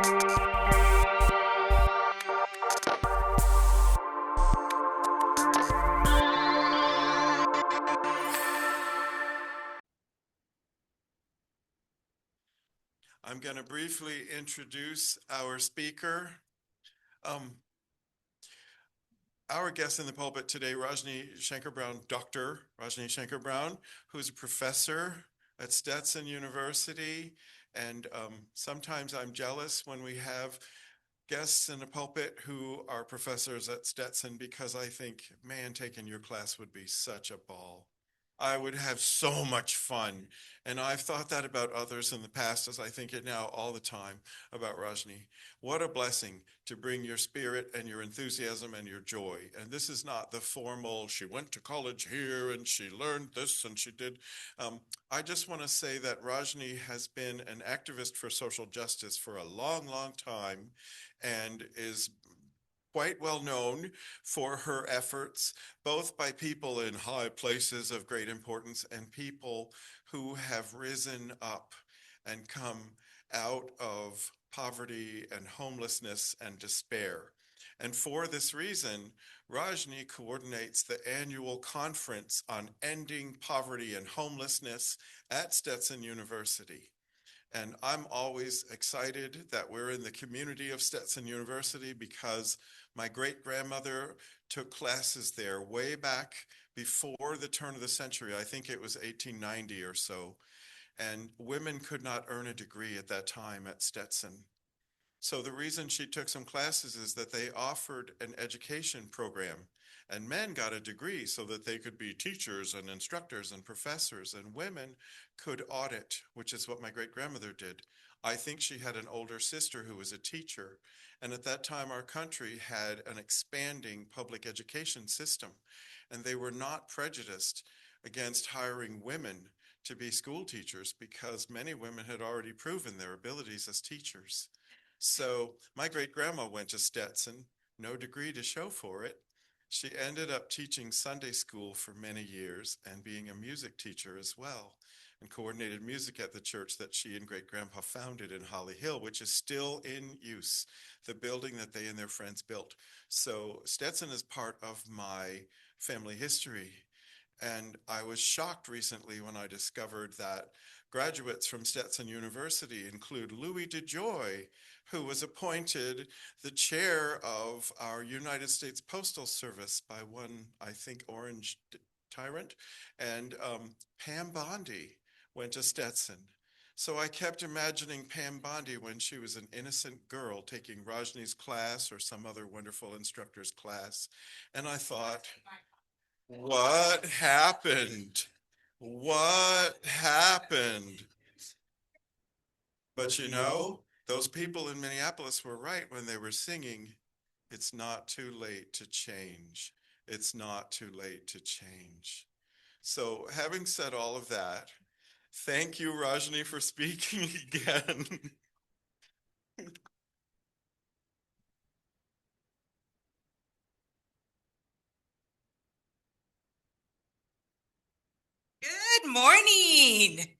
I'm going to briefly introduce our speaker. Our guest in the pulpit today, Shankar-Brown, Dr. Rajni Shankar-Brown, who's a professor at Stetson University. And sometimes I'm jealous when we have guests in the pulpit who are professors at Stetson, because I think, man, taking your class would be such a ball. I would have so much fun. And I've thought that about others in the past, as I think it now all the time about Rajni. What a blessing to bring your spirit and your enthusiasm and your joy. And this is not the formal, she went to college here and she learned this and she did. I just want to say that Rajni has been an activist for social justice for a long, long time and is quite well known for her efforts, both by people in high places of great importance and people who have risen up and come out of poverty and homelessness and despair. And for this reason, Rajni coordinates the annual conference on ending poverty and homelessness at Stetson University. And I'm always excited that we're in the community of Stetson University, because my great-grandmother took classes there way back before the turn of the century. I think it was 1890 or so. And women could not earn a degree at that time at Stetson. So the reason she took some classes is that they offered an education program, and men got a degree so that they could be teachers and instructors and professors, and women could audit, which is what my great-grandmother did. I think she had an older sister who was a teacher. And at that time, our country had an expanding public education system, and they were not prejudiced against hiring women to be school teachers, because many women had already proven their abilities as teachers. So my great-grandma went to Stetson, no degree to show for it. She ended up teaching Sunday school for many years and being a music teacher as well, and coordinated music at the church that she and great-grandpa founded in Holly Hill, which is still in use, the building that they and their friends built. So Stetson is part of my family history. And I was shocked recently when I discovered that graduates from Stetson University include Louis DeJoy, who was appointed the chair of our United States Postal Service by one, I think, Orange tyrant, and Pam Bondi went to Stetson. So I kept imagining Pam Bondi when she was an innocent girl taking Rajni's class or some other wonderful instructor's class. And I thought, what happened? What happened? But you know, those people in Minneapolis were right when they were singing, "It's not too late to change. It's not too late to change." So having said all of that, thank you, Rajni, for speaking again. Good morning.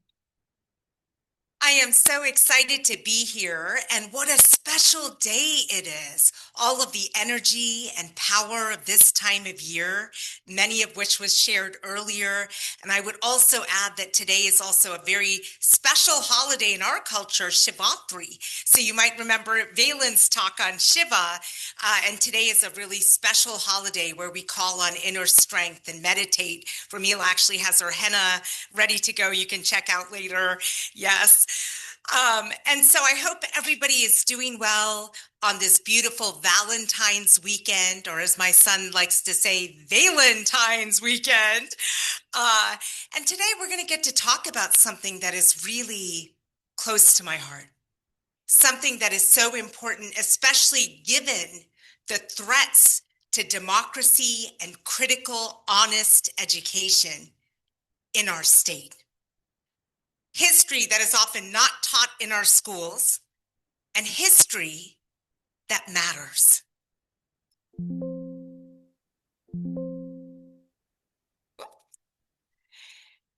I am so excited to be here, and what a special day it is. All of the energy and power of this time of year, many of which was shared earlier. And I would also add that today is also a very special holiday in our culture, Shivatri. So you might remember Valen's talk on Shiva, and today is a really special holiday where we call on inner strength and meditate. Ramil actually has her henna ready to go. You can check out later. Yes. And so I hope everybody is doing well on this beautiful Valentine's weekend, or as my son likes to say, Valentine's weekend. And today we're going to get to talk about something that is really close to my heart. Something that is so important, especially given the threats to democracy and critical, honest education in our state. History that is often not taught in our schools, and history that matters.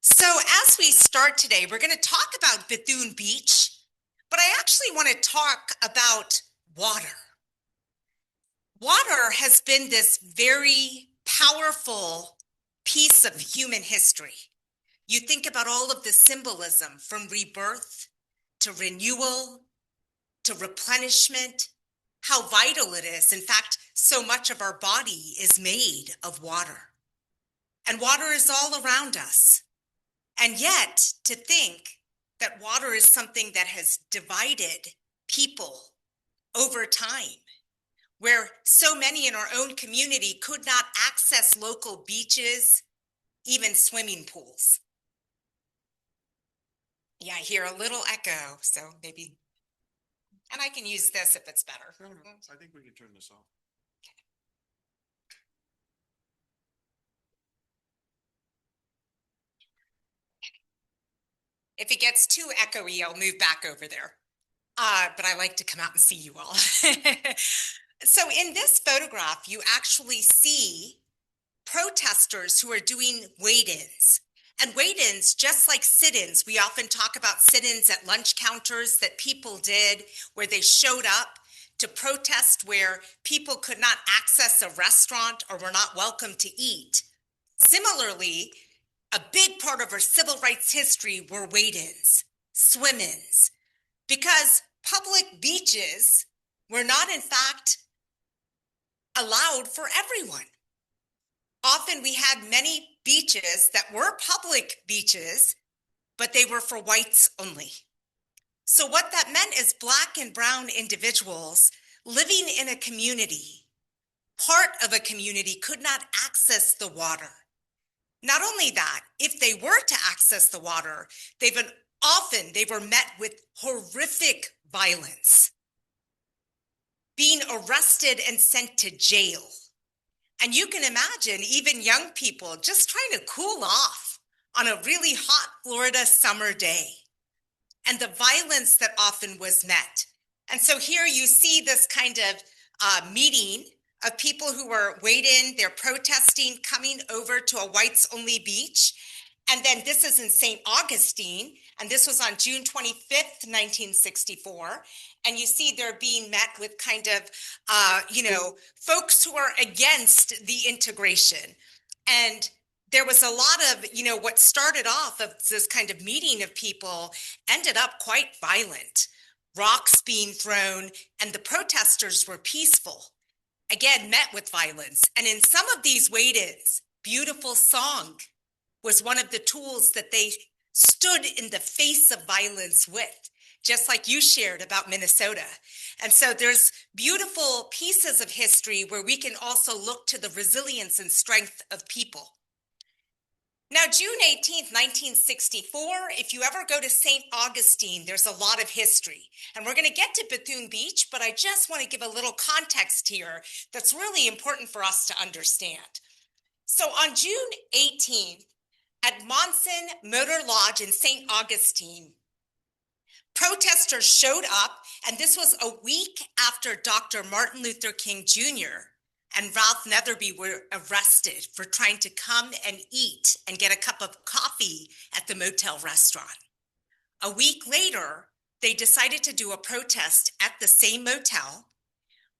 So as we start today, we're going to talk about Bethune Beach, but I actually want to talk about water. Water has been this very powerful piece of human history. You think about all of the symbolism from rebirth to renewal to replenishment, how vital it is. In fact, so much of our body is made of water. And water is all around us. And yet, to think that water is something that has divided people over time, where so many in our own community could not access local beaches, even swimming pools. Yeah, I hear a little echo, so maybe, and I can use this if it's better. No, I think we can turn this off. If it gets too echoey, I'll move back over there. But I like to come out and see you all. So in this photograph, you actually see protesters who are doing wait-ins. And wait-ins, just like sit-ins, we often talk about sit-ins at lunch counters that people did where they showed up to protest where people could not access a restaurant or were not welcome to eat. Similarly, a big part of our civil rights history were wait-ins, swim-ins, because public beaches were not, in fact, allowed for everyone. Often we had many beaches that were public beaches, but they were for whites only. So what that meant is Black and brown individuals living in a community, part of a community, could not access the water. Not only that, if they were to access the water, they were met with horrific violence, being arrested and sent to jail. And you can imagine even young people just trying to cool off on a really hot Florida summer day, and the violence that often was met. And so here you see this kind of meeting of people who were waiting, they're protesting, coming over to a whites-only beach. And then this is in St. Augustine, and this was on June 25th, 1964. And you see they're being met with kind of, folks who are against the integration. And there was a lot of, what started off of this kind of meeting of people ended up quite violent. Rocks being thrown, and the protesters were peaceful. Again, met with violence. And in some of these wait-ins, beautiful song was one of the tools that they stood in the face of violence with, just like you shared about Minnesota. And so there's beautiful pieces of history where we can also look to the resilience and strength of people. Now, June 18th, 1964, if you ever go to St. Augustine, there's a lot of history. And we're going to get to Bethune Beach, but I just want to give a little context here that's really important for us to understand. So on June 18th, at Monson Motor Lodge in St. Augustine, protesters showed up, and this was a week after Dr. Martin Luther King Jr. and Ralph Netherby were arrested for trying to come and eat and get a cup of coffee at the motel restaurant. A week later, they decided to do a protest at the same motel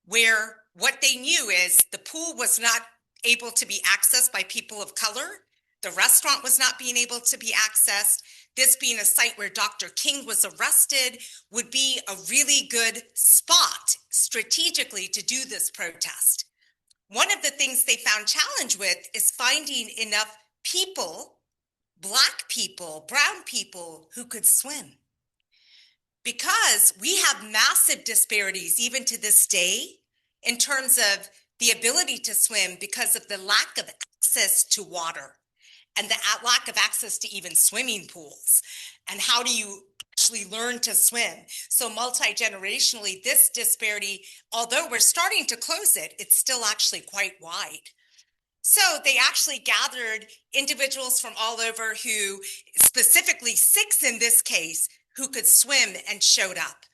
where what they knew is the pool was not able to be accessed by people of color. The restaurant was not being able to be accessed. This being a site where Dr. King was arrested would be a really good spot strategically to do this protest. One of the things they found challenge with is finding enough people, Black people, brown people, who could swim. Because we have massive disparities even to this day in terms of the ability to swim because of the lack of access to water and the lack of access to even swimming pools. And how do you actually learn to swim? So multi-generationally, this disparity, although we're starting to close it, it's still actually quite wide. So they actually gathered individuals from all over who, specifically 6 in this case, who could swim and showed up.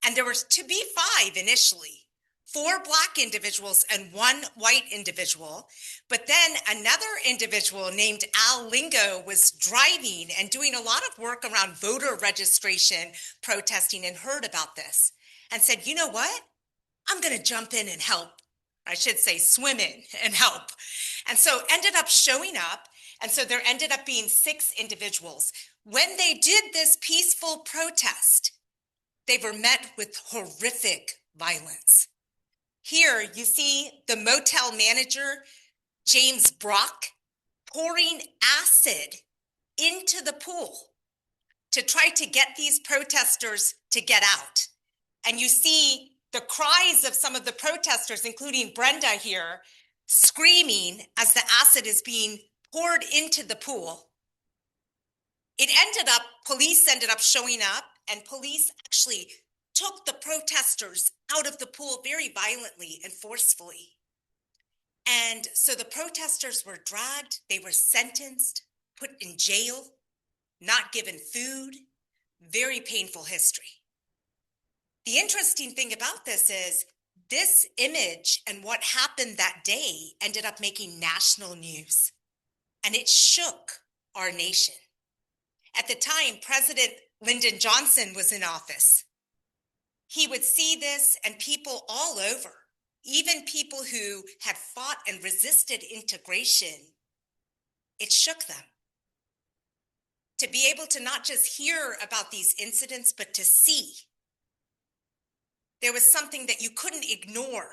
And there were to be 5 initially. 4 Black individuals and 1 white individual. But then another individual named Al Lingo was driving and doing a lot of work around voter registration, protesting, and heard about this and said, you know what? I'm going to jump in and help. I should say swim in and help. And so ended up showing up. And so there ended up being 6 individuals. When they did this peaceful protest, they were met with horrific violence. Here you see the motel manager, James Brock, pouring acid into the pool to try to get these protesters to get out. And you see the cries of some of the protesters, including Brenda here, screaming as the acid is being poured into the pool. Police ended up showing up, and police actually took the protesters out of the pool very violently and forcefully. And so the protesters were dragged, they were sentenced, put in jail, not given food, very painful history. The interesting thing about this is this image and what happened that day ended up making national news, and it shook our nation. At the time, President Lyndon Johnson was in office. He would see this, and people all over, even people who had fought and resisted integration, it shook them. To be able to not just hear about these incidents, but to see. There was something that you couldn't ignore.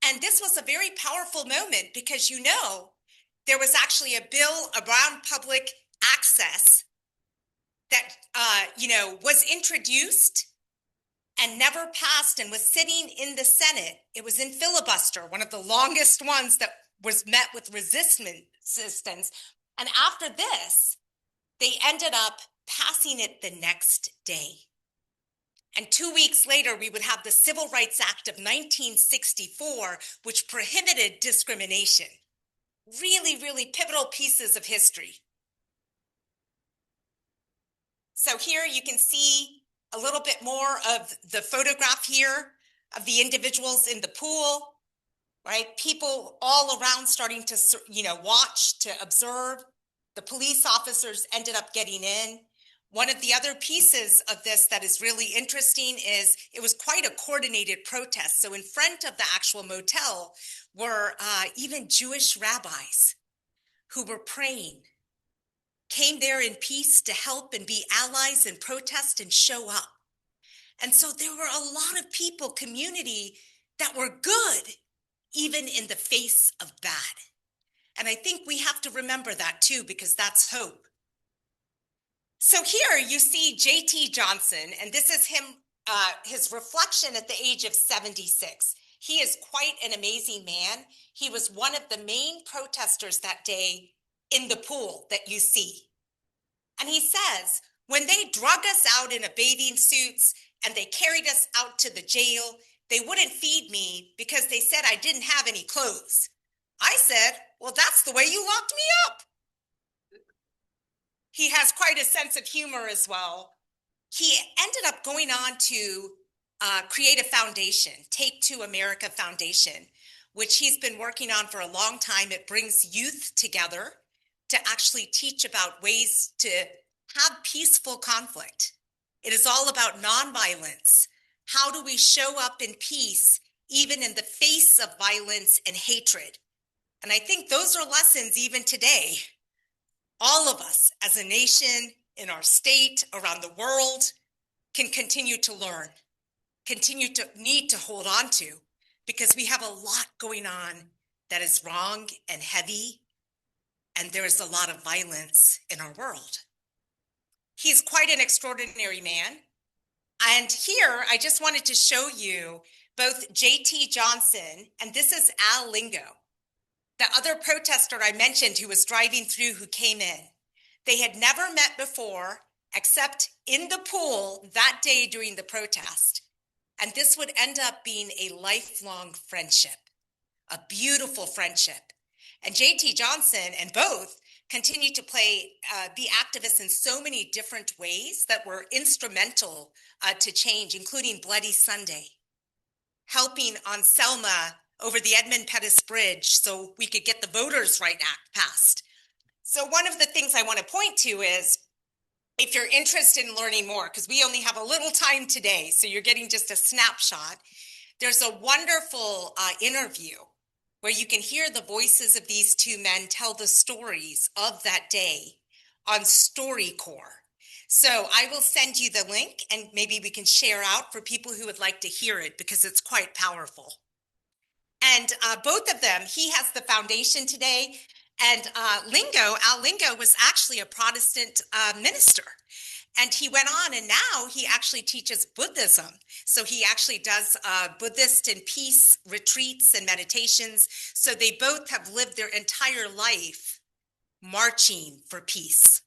And this was a very powerful moment because, there was actually a bill around public access that, was introduced and never passed and was sitting in the Senate. It was in filibuster, one of the longest ones that was met with resistance. And after this, they ended up passing it the next day. And 2 weeks later, we would have the Civil Rights Act of 1964, which prohibited discrimination. Really, really pivotal pieces of history. So here you can see a little bit more of the photograph here of the individuals in the pool, right? People all around starting to, watch, to observe. The police officers ended up getting in. One of the other pieces of this that is really interesting is it was quite a coordinated protest. So in front of the actual motel were even Jewish rabbis who were praying, came there in peace to help and be allies and protest and show up. And so there were a lot of people, community, that were good, even in the face of bad. And I think we have to remember that too, because that's hope. So here you see J.T. Johnson, and this is him, his reflection at the age of 76. He is quite an amazing man. He was one of the main protesters that day in the pool that you see. And he says, when they drug us out in a bathing suits and they carried us out to the jail, they wouldn't feed me because they said I didn't have any clothes. I said, well, that's the way you locked me up. He has quite a sense of humor as well. He ended up going on to create a foundation, Take Two America Foundation, which he's been working on for a long time. It brings youth together to actually teach about ways to have peaceful conflict. It is all about nonviolence. How do we show up in peace, even in the face of violence and hatred? And I think those are lessons even today. All of us as a nation, in our state, around the world, can continue to learn, continue to need to hold on to, because we have a lot going on that is wrong and heavy, and there is a lot of violence in our world. He's quite an extraordinary man. And here, I just wanted to show you both J.T. Johnson, and this is Al Lingo, the other protester I mentioned who was driving through, who came in. They had never met before, except in the pool that day during the protest. And this would end up being a lifelong friendship, a beautiful friendship. And J.T. Johnson and both continued to be activists in so many different ways that were instrumental to change, including Bloody Sunday. helping on Selma over the Edmund Pettus Bridge so we could get the Voters' Right Act passed. So one of the things I want to point to is, if you're interested in learning more, because we only have a little time today, so you're getting just a snapshot, there's a wonderful interview where you can hear the voices of these two men tell the stories of that day on StoryCorps. So I will send you the link and maybe we can share out for people who would like to hear it because it's quite powerful. And both of them, he has the foundation today. And Al Lingo was actually a Protestant minister. And he went on and now he actually teaches Buddhism. So he actually does Buddhist and peace retreats and meditations. So they both have lived their entire life marching for peace.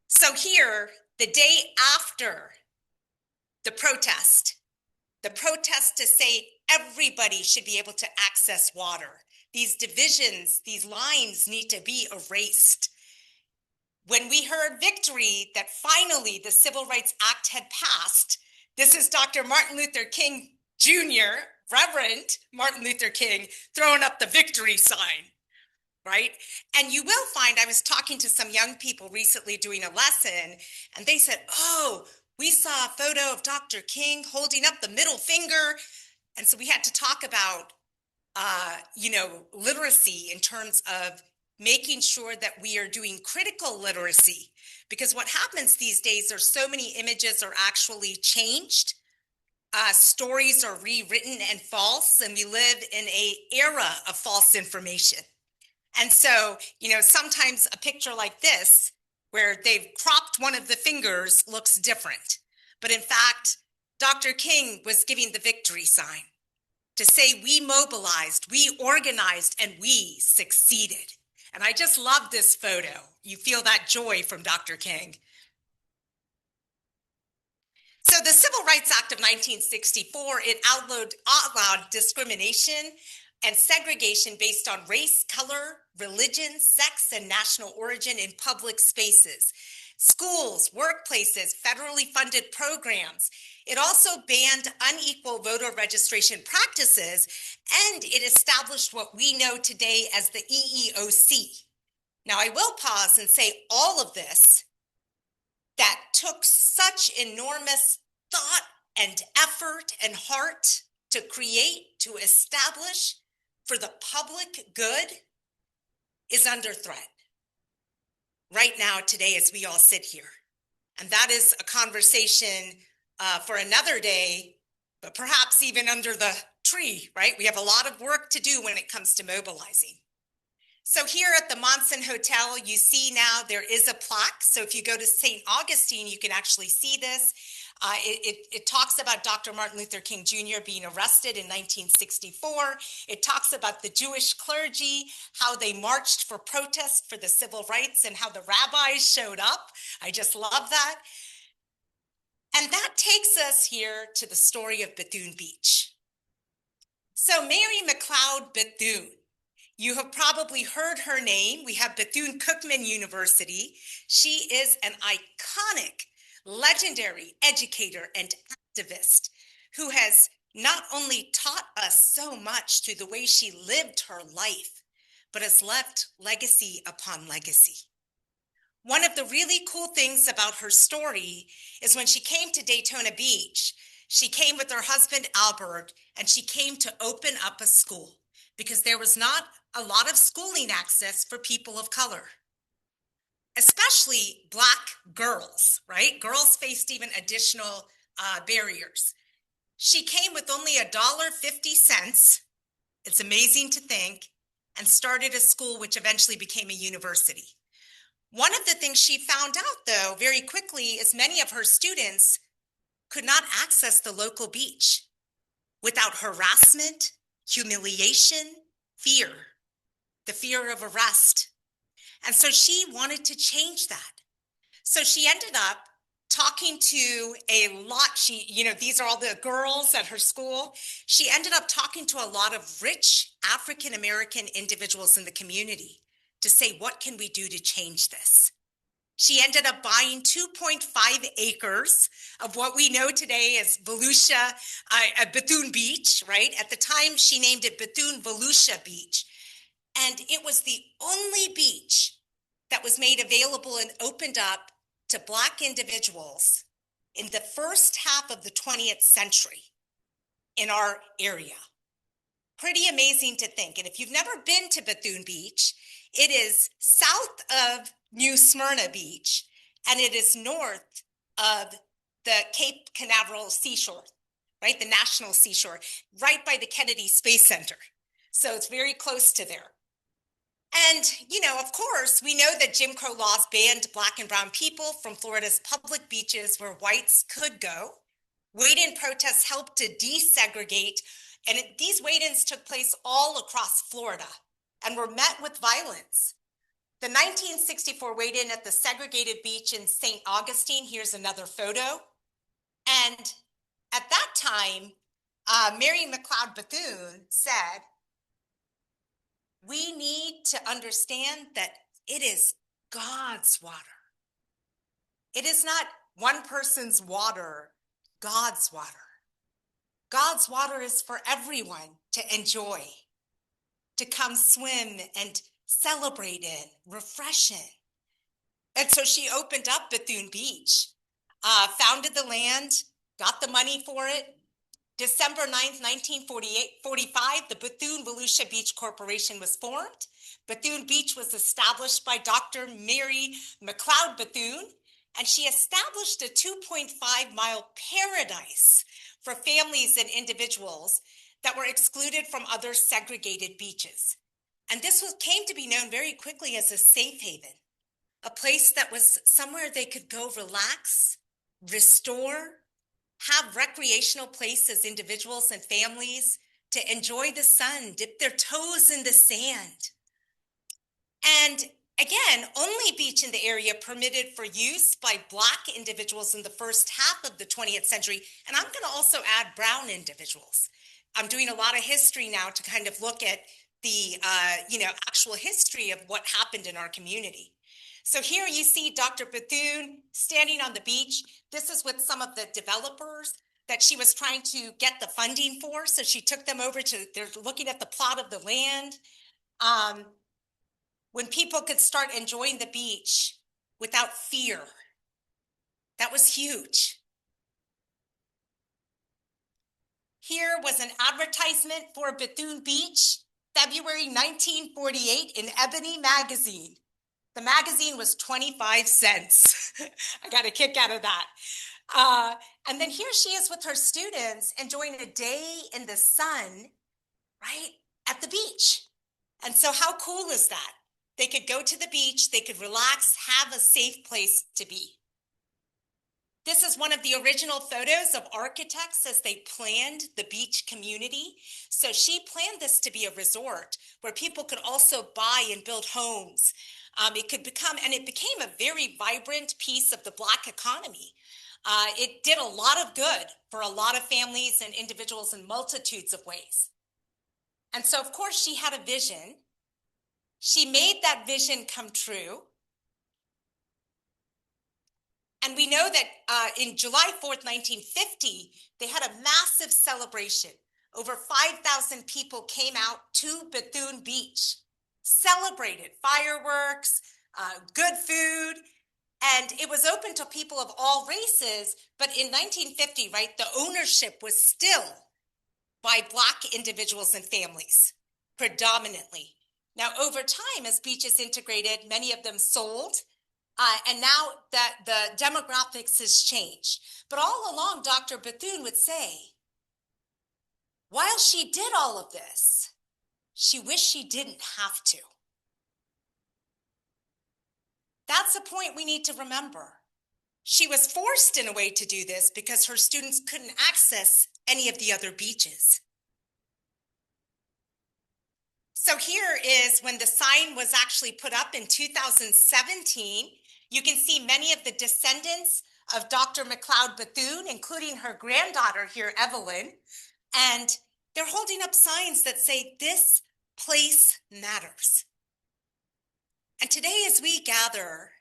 So here, the day after the protest to say everybody should be able to access water. These divisions, these lines need to be erased. When we heard victory, that finally the Civil Rights Act had passed, this is Dr. Martin Luther King Jr., Reverend Martin Luther King, throwing up the victory sign, right? And you will find, I was talking to some young people recently doing a lesson, and they said, oh, we saw a photo of Dr. King holding up the middle finger. And so we had to talk about, literacy in terms of making sure that we are doing critical literacy. Because what happens these days are so many images are actually changed. Stories are rewritten and false, and we live in an era of false information. And so, sometimes a picture like this, where they've cropped one of the fingers, looks different. But in fact, Dr. King was giving the victory sign to say we mobilized, we organized, and we succeeded. And I just love this photo. You feel that joy from Dr. King. So the Civil Rights Act of 1964, it outlawed discrimination and segregation based on race, color, religion, sex, and national origin in public spaces, schools, workplaces, federally funded programs. It also banned unequal voter registration practices, and it established what we know today as the EEOC. Now, I will pause and say all of this that took such enormous thought and effort and heart to create, to establish for the public good is under threat right now, today, as we all sit here. And that is a conversation for another day, but perhaps even under the tree, right? We have a lot of work to do when it comes to mobilizing. So here at the Monson Hotel, you see now there is a plaque. So if you go to St. Augustine, you can actually see this. It talks about Dr. Martin Luther King Jr. being arrested in 1964. It talks about the Jewish clergy, how they marched for protest for the civil rights and how the rabbis showed up. I just love that. And that takes us here to the story of Bethune Beach. So Mary McLeod Bethune, you have probably heard her name. We have Bethune-Cookman University. She is an iconic, legendary educator and activist who has not only taught us so much through the way she lived her life, but has left legacy upon legacy. One of the really cool things about her story is when she came to Daytona Beach, she came with her husband, Albert, and she came to open up a school because there was not a lot of schooling access for people of color, especially Black girls, right? Girls faced even additional barriers. She came with only $1.50. It's amazing to think, and started a school which eventually became a university. One of the things she found out, though, very quickly is many of her students could not access the local beach without harassment, humiliation, fear, the fear of arrest. And so she wanted to change that. So she ended up talking to a lot, these are all the girls at her school. She ended up talking to a lot of rich African-American individuals in the community to say, what can we do to change this? She ended up buying 2.5 acres of what we know today as Bethune Beach, right? At the time, she named it Bethune Volusia Beach. And it was the only beach that was made available and opened up to Black individuals in the first half of the 20th century in our area. Pretty amazing to think. And if you've never been to Bethune Beach, it is south of New Smyrna Beach, and it is north of the Cape Canaveral seashore, right? The national seashore, right by the Kennedy Space Center. So it's very close to there. And, you know, of course, we know that Jim Crow laws banned Black and brown people from Florida's public beaches where whites could go. Wade-in protests helped to desegregate, and these wade-ins took place all across Florida and were met with violence. The 1964 wade-in at the segregated beach in St. Augustine, here's another photo. And at that time, Mary McLeod Bethune said, we need to understand that it is God's water. It is not one person's water, God's water. God's water is for everyone to enjoy, to come swim and celebrate in, refresh in. And so she opened up Bethune Beach, founded the land, got the money for it. December 9th, 1945, the Bethune Volusia Beach Corporation was formed. Bethune Beach was established by Dr. Mary McLeod Bethune, and she established a 2.5-mile paradise for families and individuals that were excluded from other segregated beaches. And this came to be known very quickly as a safe haven, a place that was somewhere they could go relax, restore, have recreational places, individuals and families, to enjoy the sun, dip their toes in the sand. And again, only beach in the area permitted for use by Black individuals in the first half of the 20th century. And I'm going to also add brown individuals. I'm doing a lot of history now to kind of look at the actual history of what happened in our community. So here you see Dr. Bethune standing on the beach. This is with some of the developers that she was trying to get the funding for. So she took them over they're looking at the plot of the land. When people could start enjoying the beach without fear. That was huge. Here was an advertisement for Bethune Beach, February 1948 in Ebony magazine. The magazine was 25 cents. I got a kick out of that. And then here she is with her students enjoying a day in the sun, right, at the beach. And so how cool is that? They could go to the beach, they could relax, have a safe place to be. This is one of the original photos of architects as they planned the beach community. So she planned this to be a resort where people could also buy and build homes. It became a very vibrant piece of the Black economy. It did a lot of good for a lot of families and individuals in multitudes of ways. And so, of course, she had a vision. She made that vision come true. And we know that in July 4th, 1950, they had a massive celebration. Over 5,000 people came out to Bethune Beach, celebrated fireworks, good food, and it was open to people of all races. But in 1950, right, the ownership was still by Black individuals and families, predominantly. Now, over time, as beaches integrated, many of them sold. And now that the demographics has changed. But all along, Dr. Bethune would say, while she did all of this, she wished she didn't have to. That's a point we need to remember. She was forced in a way to do this because her students couldn't access any of the other beaches. So here is when the sign was actually put up in 2017. You can see many of the descendants of Dr. McLeod Bethune, including her granddaughter here, Evelyn, and they're holding up signs that say, "This place matters." And today, as we gather,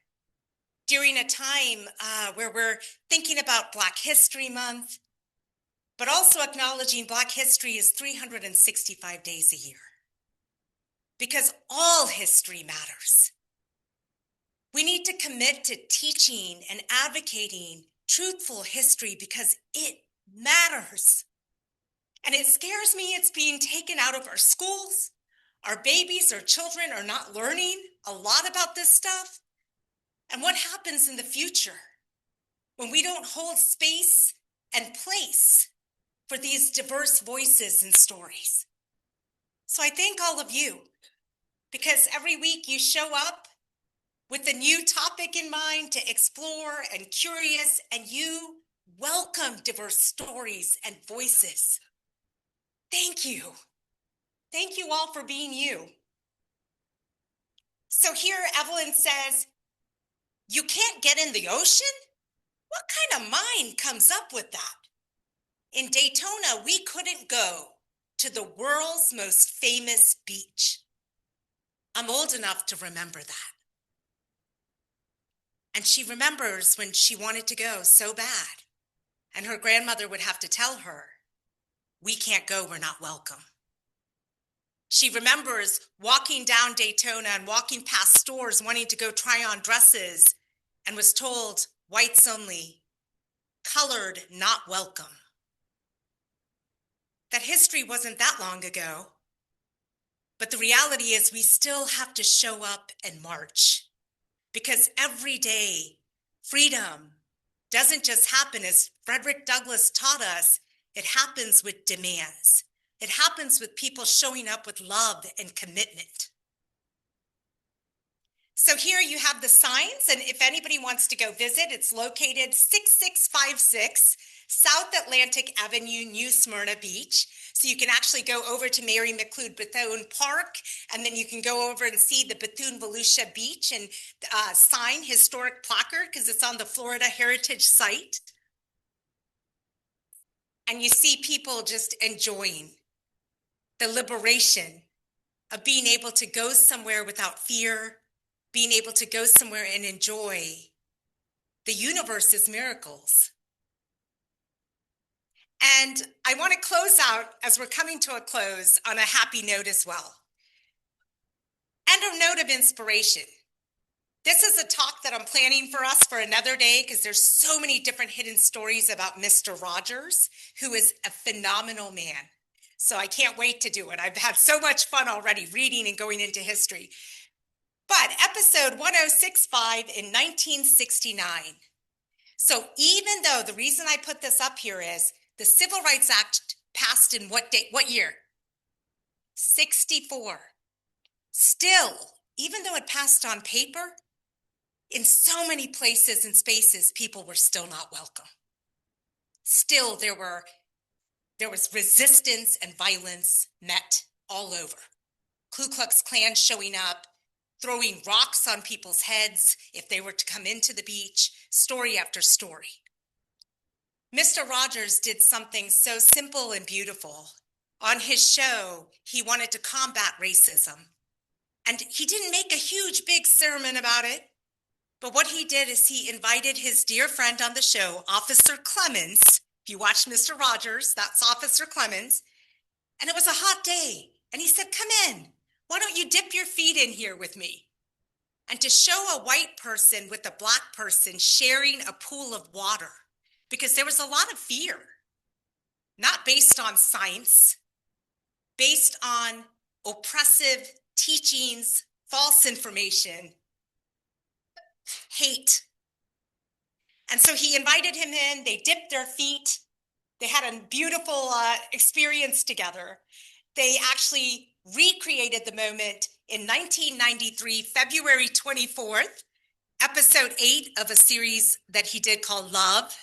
during a time where we're thinking about Black History Month, but also acknowledging Black history is 365 days a year. Because all history matters. We need to commit to teaching and advocating truthful history because it matters. And it scares me it's being taken out of our schools. Our babies or children are not learning a lot about this stuff. And what happens in the future when we don't hold space and place for these diverse voices and stories? So I thank all of you, because every week you show up with a new topic in mind to explore and curious, and you welcome diverse stories and voices. Thank you. Thank you all for being you. So here Evelyn says, you can't get in the ocean? What kind of mind comes up with that? In Daytona, we couldn't go to the world's most famous beach. I'm old enough to remember that. And she remembers when she wanted to go so bad, and her grandmother would have to tell her, we can't go, we're not welcome. She remembers walking down Daytona and walking past stores wanting to go try on dresses and was told, whites only, colored not welcome. That history wasn't that long ago, but the reality is we still have to show up and march, because every day freedom doesn't just happen, as Frederick Douglass taught us, it happens with demands. It happens with people showing up with love and commitment. So here you have the signs, and if anybody wants to go visit, it's located 6656 South Atlantic Avenue, New Smyrna Beach. So you can actually go over to Mary McLeod Bethune Park, and then you can go over and see the Bethune-Volusia Beach and sign historic placard, because it's on the Florida Heritage Site. And you see people just enjoying the liberation of being able to go somewhere without fear, being able to go somewhere and enjoy the universe's miracles. And I want to close out, as we're coming to a close, on a happy note as well. And a note of inspiration. This is a talk that I'm planning for us for another day, because there's so many different hidden stories about Mr. Rogers, who is a phenomenal man. So I can't wait to do it. I've had so much fun already reading and going into history. But episode 1065 in 1969. So even though the reason I put this up here is the Civil Rights Act passed in what date, what year? 64. Still, even though it passed on paper, in so many places and spaces, people were still not welcome. Still, there was resistance and violence met all over. Ku Klux Klan showing up, throwing rocks on people's heads if they were to come into the beach, story after story. Mr. Rogers did something so simple and beautiful. On his show, he wanted to combat racism. And he didn't make a huge, big sermon about it. But what he did is he invited his dear friend on the show, Officer Clemens. If you watch Mr. Rogers, that's Officer Clemens. And it was a hot day. And he said, come in. Why don't you dip your feet in here with me? And to show a white person with a black person sharing a pool of water, because there was a lot of fear, not based on science, based on oppressive teachings, false information, hate. And so he invited him in, they dipped their feet, they had a beautiful experience together. They actually recreated the moment in 1993, February 24th, episode 8 of a series that he did called Love.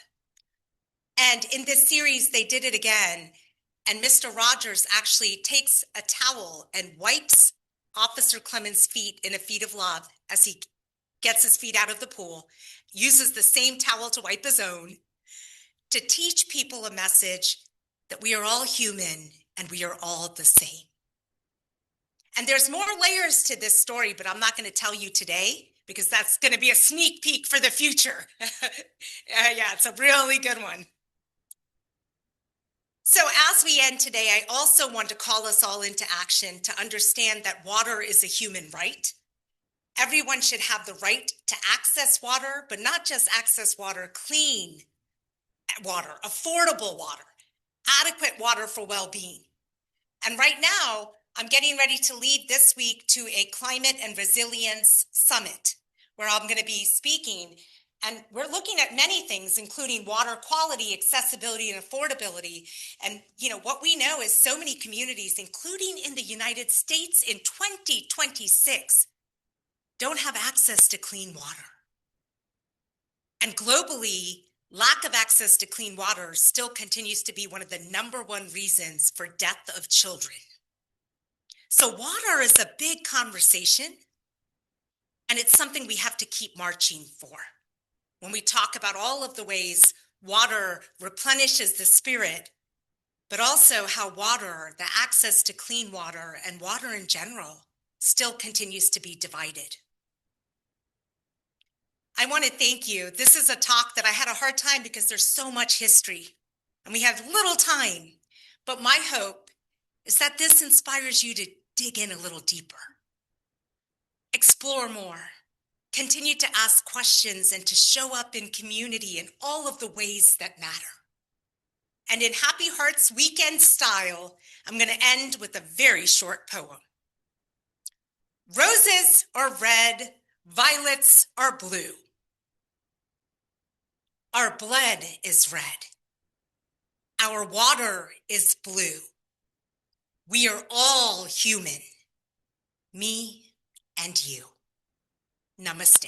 And in this series, they did it again. And Mr. Rogers actually takes a towel and wipes Officer Clemens' feet in a feet of love as he gets his feet out of the pool, uses the same towel to wipe his own, to teach people a message that we are all human and we are all the same. And there's more layers to this story, but I'm not going to tell you today. because that's going to be a sneak peek for the future. Yeah, it's a really good one. So as we end today, I also want to call us all into action to understand that water is a human right. Everyone should have the right to access water, but not just access water, clean water, affordable water, adequate water for well-being. And right now, I'm getting ready to lead this week to a climate and resilience summit where I'm going to be speaking. And we're looking at many things, including water quality, accessibility, and affordability. And what we know is so many communities, including in the United States in 2026, don't have access to clean water. And globally, lack of access to clean water still continues to be one of the #1 reasons for death of children. So water is a big conversation, and it's something we have to keep marching for. When we talk about all of the ways water replenishes the spirit, but also how water, the access to clean water and water in general, still continues to be divided. I want to thank you. This is a talk that I had a hard time because there's so much history and we have little time. But my hope is that this inspires you to dig in a little deeper, explore more, continue to ask questions, and to show up in community in all of the ways that matter. And in Happy Hearts weekend style, I'm going to end with a very short poem. Roses are red, violets are blue. Our blood is red. Our water is blue. We are all human, me and you. Namaste.